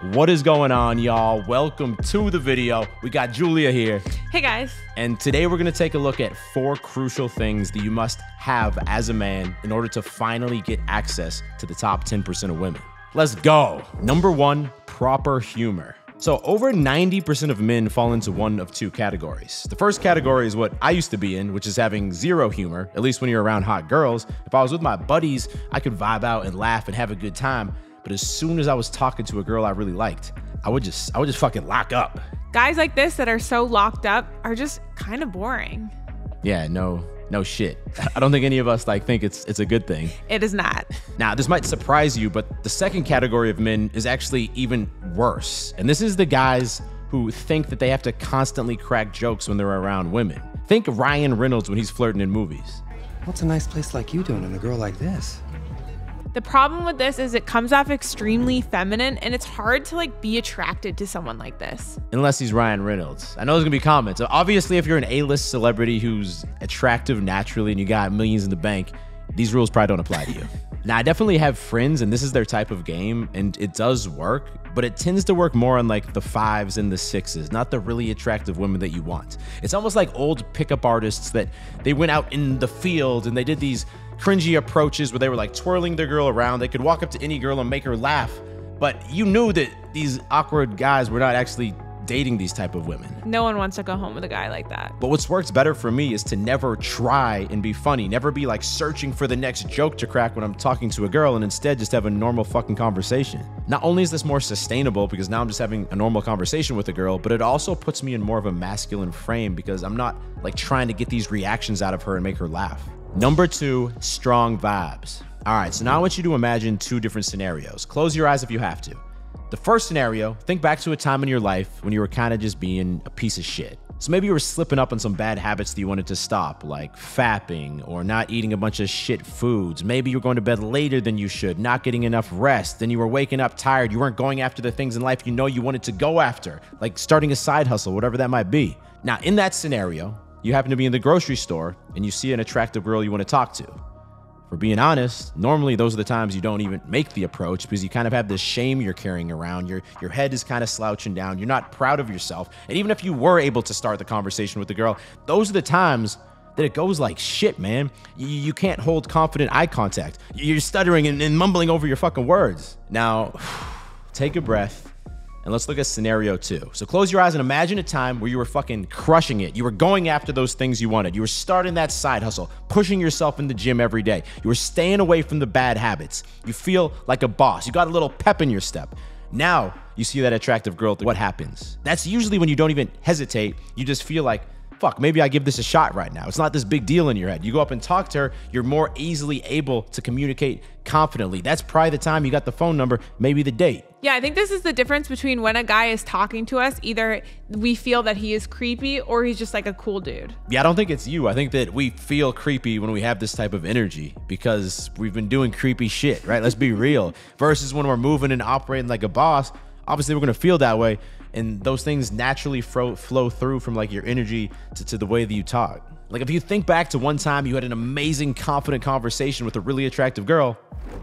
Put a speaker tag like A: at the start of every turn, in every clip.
A: What is going on, y'all? Welcome to the video. We got Julia here.
B: Hey guys.
A: And today we're going to take a look at 4 crucial things that you must have as a man in order to finally get access to the top 10% of women. Let's go. Number 1, proper humor. So over 90% of men fall into one of 2 categories. The first category is what I used to be in, which is having zero humor, at least when you're around hot girls. If I was with my buddies, I could vibe out and laugh and have a good time. But as soon as I was talking to a girl I really liked, I would just fucking lock up.
B: Guys like this that are so locked up are just kind of boring.
A: Yeah, no shit. I don't think any of us think it's a good thing.
B: It is not.
A: Now, this might surprise you, but the second category of men is actually even worse. And this is the guys who think that they have to constantly crack jokes when they're around women. Think Ryan Reynolds when he's flirting in movies.
C: What's a nice place like you doing in a girl like this?
B: The problem with this is it comes off extremely feminine and it's hard to be attracted to someone like this.
A: Unless he's Ryan Reynolds. I know there's gonna be comments. Obviously, if you're an A-list celebrity who's attractive naturally and you got millions in the bank, these rules probably don't apply to you. Now, I definitely have friends and this is their type of game and it does work, but it tends to work more on the 5s and the 6s, not the really attractive women that you want. It's almost like old pickup artists that they went out in the field and they did these cringy approaches where they were twirling their girl around. They could walk up to any girl and make her laugh, but you knew that these awkward guys were not actually dating these type of women.
B: No one wants to go home with a guy like that.
A: But what's works better for me is to never try and be funny, never be searching for the next joke to crack when I'm talking to a girl, and instead just have a normal fucking conversation. Not only is this more sustainable because now I'm just having a normal conversation with a girl, but it also puts me in more of a masculine frame because I'm not trying to get these reactions out of her and make her laugh. Number 2, strong vibes. All right, so now I want you to imagine 2 different scenarios. Close your eyes if you have to. The first scenario, think back to a time in your life when you were kind of just being a piece of shit. So maybe you were slipping up on some bad habits that you wanted to stop, like fapping or not eating a bunch of shit foods. Maybe you were going to bed later than you should, not getting enough rest. Then you were waking up tired. You weren't going after the things in life you wanted to go after, like starting a side hustle, whatever that might be. Now, in that scenario, you happen to be in the grocery store and you see an attractive girl you want to talk to. For being honest, normally those are the times you don't even make the approach because you kind of have this shame you're carrying around. Your head is kind of slouching down. You're not proud of yourself. And even if you were able to start the conversation with the girl, those are the times that it goes like shit, man. You can't hold confident eye contact. You're stuttering and mumbling over your fucking words. Now, take a breath. And let's look at scenario 2. So close your eyes and imagine a time where you were fucking crushing it. You were going after those things you wanted. You were starting that side hustle, pushing yourself in the gym every day. You were staying away from the bad habits. You feel like a boss. You got a little pep in your step. Now you see that attractive girl. What happens? That's usually when you don't even hesitate. You just feel like, fuck, maybe I give this a shot right now. It's not this big deal in your head. You go up and talk to her. You're more easily able to communicate confidently. That's probably the time you got the phone number, maybe the date.
B: Yeah, I think this is the difference between when a guy is talking to us, either we feel that he is creepy or he's just a cool dude.
A: Yeah, I don't think it's you. I think that we feel creepy when we have this type of energy because we've been doing creepy shit, right? Let's be real. Versus when we're moving and operating like a boss, obviously we're gonna feel that way. And those things naturally flow through from your energy to the way that you talk. If you think back to one time you had an amazing, confident conversation with a really attractive girl,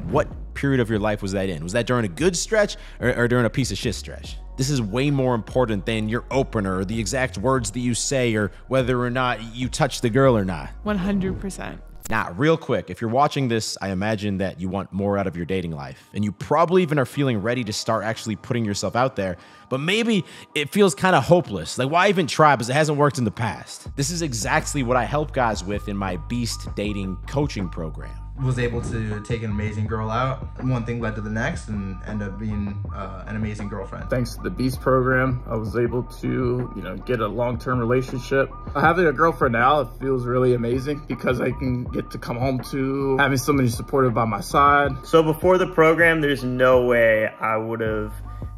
A: what period of your life was that in? Was that during a good stretch or during a piece of shit stretch? This is way more important than your opener or the exact words that you say or whether or not you touch the girl or not.
B: 100%.
A: Now, real quick, if you're watching this, I imagine that you want more out of your dating life and you probably even are feeling ready to start actually putting yourself out there, but maybe it feels kind of hopeless. Why even try because it hasn't worked in the past? This is exactly what I help guys with in my Beast Dating coaching program.
D: Was able to take an amazing girl out. One thing led to the next and end up being an amazing girlfriend.
E: Thanks to the Beast program, I was able to, get a long-term relationship. Having a girlfriend now, it feels really amazing because I can get to come home to having somebody supportive by my side.
F: So before the program, there's no way I would have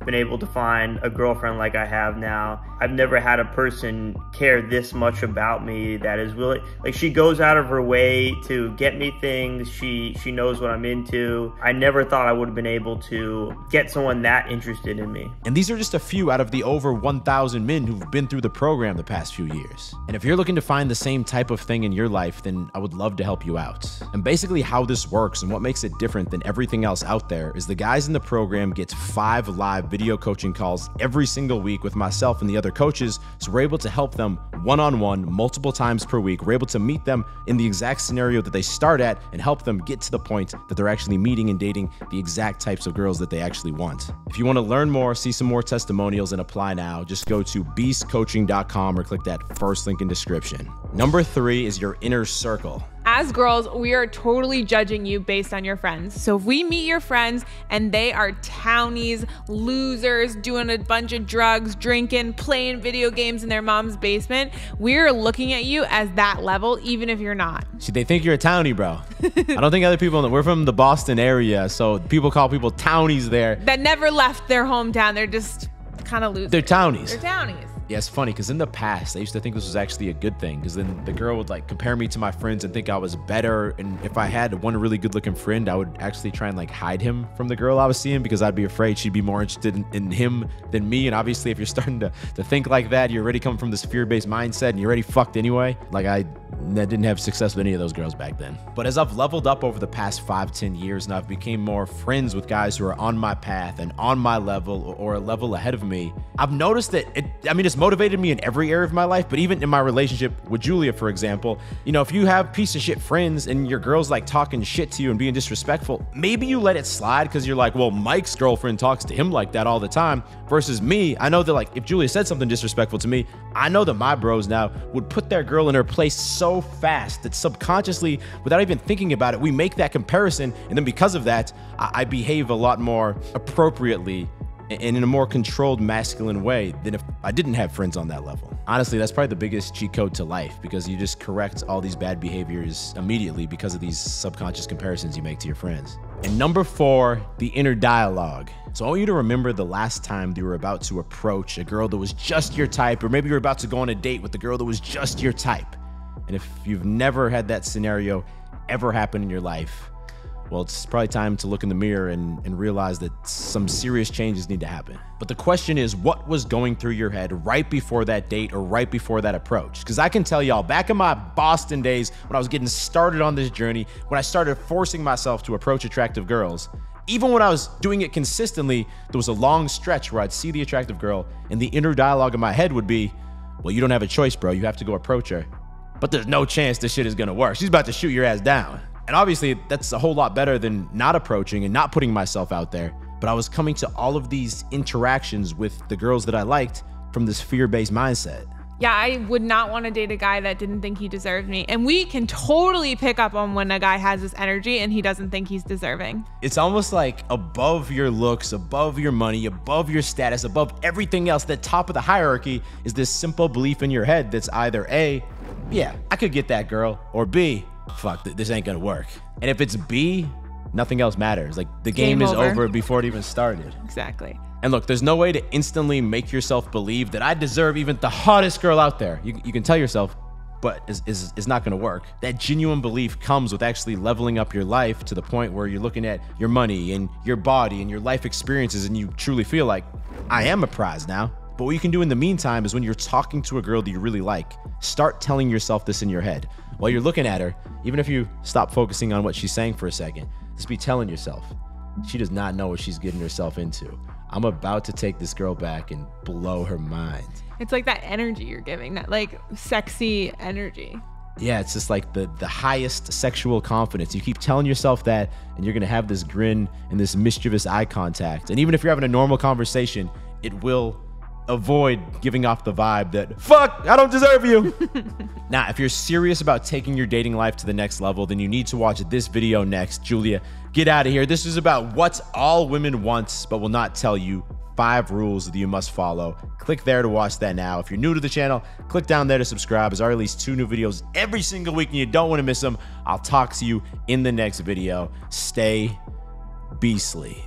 F: been able to find a girlfriend like I have now. I've never had a person care this much about me that is willing, she goes out of her way to get me things. She knows what I'm into. I never thought I would have been able to get someone that interested in me.
A: And these are just a few out of the over 1,000 men who've been through the program the past few years. And if you're looking to find the same type of thing in your life, then I would love to help you out. And basically how this works and what makes it different than everything else out there is the guys in the program get 5 live video coaching calls every single week with myself and the other coaches. So we're able to help them one-on-one multiple times per week. We're able to meet them in the exact scenario that they start at and help them get to the point that they're actually meeting and dating the exact types of girls that they actually want. If you want to learn more, see some more testimonials, and apply now, just go to beastcoaching.com or click that first link in description. Number 3 is your inner circle.
B: As girls, we are totally judging you based on your friends. So if we meet your friends and they are townies, losers, doing a bunch of drugs, drinking, playing video games in their mom's basement, we're looking at you as that level, even if you're not.
A: See, they think you're a townie, bro. I don't think other people, we're from the Boston area, so people call people townies there.
B: That never left their hometown. They're just kind of losers.
A: They're townies.
B: They're townies.
A: Yeah, it's funny because in the past, I used to think this was actually a good thing because then the girl would like compare me to my friends and think I was better. And if I had one really good looking friend, I would actually try and like hide him from the girl I was seeing because I'd be afraid she'd be more interested in him than me. And obviously, if you're starting to think like that, you're already coming from this fear-based mindset and you're already fucked anyway. Like I didn't have success with any of those girls back then. But as I've leveled up over the past 5-10 years and I've become more friends with guys who are on my path and on my level or a level ahead of me, I've noticed that it's motivated me in every area of my life, but even in my relationship with Julia, for example, if you have piece of shit friends and your girl's like talking shit to you and being disrespectful, maybe you let it slide because you're like, well, Mike's girlfriend talks to him like that all the time versus me. I know that like if Julia said something disrespectful to me, I know that my bros now would put their girl in her place so fast that subconsciously, without even thinking about it, we make that comparison. And then because of that, I behave a lot more appropriately and in a more controlled masculine way than if I didn't have friends on that level. Honestly, that's probably the biggest cheat code to life because you just correct all these bad behaviors immediately because of these subconscious comparisons you make to your friends. And number 4, the inner dialogue. So I want you to remember the last time you were about to approach a girl that was just your type, or maybe you were about to go on a date with a girl that was just your type. And if you've never had that scenario ever happen in your life, well, it's probably time to look in the mirror and realize that some serious changes need to happen. But the question is, what was going through your head right before that date or right before that approach? Because I can tell y'all, back in my Boston days, when I was getting started on this journey, when I started forcing myself to approach attractive girls, even when I was doing it consistently, there was a long stretch where I'd see the attractive girl and the inner dialogue in my head would be, well, you don't have a choice, bro. You have to go approach her. But there's no chance this shit is gonna work. She's about to shoot your ass down. And obviously that's a whole lot better than not approaching and not putting myself out there. But I was coming to all of these interactions with the girls that I liked from this fear-based mindset.
B: Yeah, I would not want to date a guy that didn't think he deserved me. And we can totally pick up on when a guy has this energy and he doesn't think he's deserving.
A: It's almost like above your looks, above your money, above your status, above everything else, the top of the hierarchy is this simple belief in your head that's either A, yeah, I could get that girl, or B, fuck, this ain't gonna work. And if it's B, nothing else matters. Like the game is over before it even started.
B: Exactly.
A: And look, there's no way to instantly make yourself believe that I deserve even the hottest girl out there. You can tell yourself, but it's not gonna work. That genuine belief comes with actually leveling up your life to the point where you're looking at your money and your body and your life experiences and you truly feel like, I am a prize now. But what you can do in the meantime is when you're talking to a girl that you really like, start telling yourself this in your head. While you're looking at her, even if you stop focusing on what she's saying for a second, just be telling yourself, she does not know what she's getting herself into. I'm about to take this girl back and blow her mind.
B: It's like that energy you're giving, that like sexy energy.
A: Yeah, it's just like the highest sexual confidence. You keep telling yourself that and you're gonna have this grin and this mischievous eye contact. And even if you're having a normal conversation, it will avoid giving off the vibe that, fuck, I don't deserve you. Now, if you're serious about taking your dating life to the next level, then you need to watch this video next. Julia, get out of here. This is about what all women want, but will not tell you 5 rules that you must follow. Click there to watch that now. If you're new to the channel, click down there to subscribe, as I release 2 new videos every single week and you don't want to miss them. I'll talk to you in the next video. Stay beastly.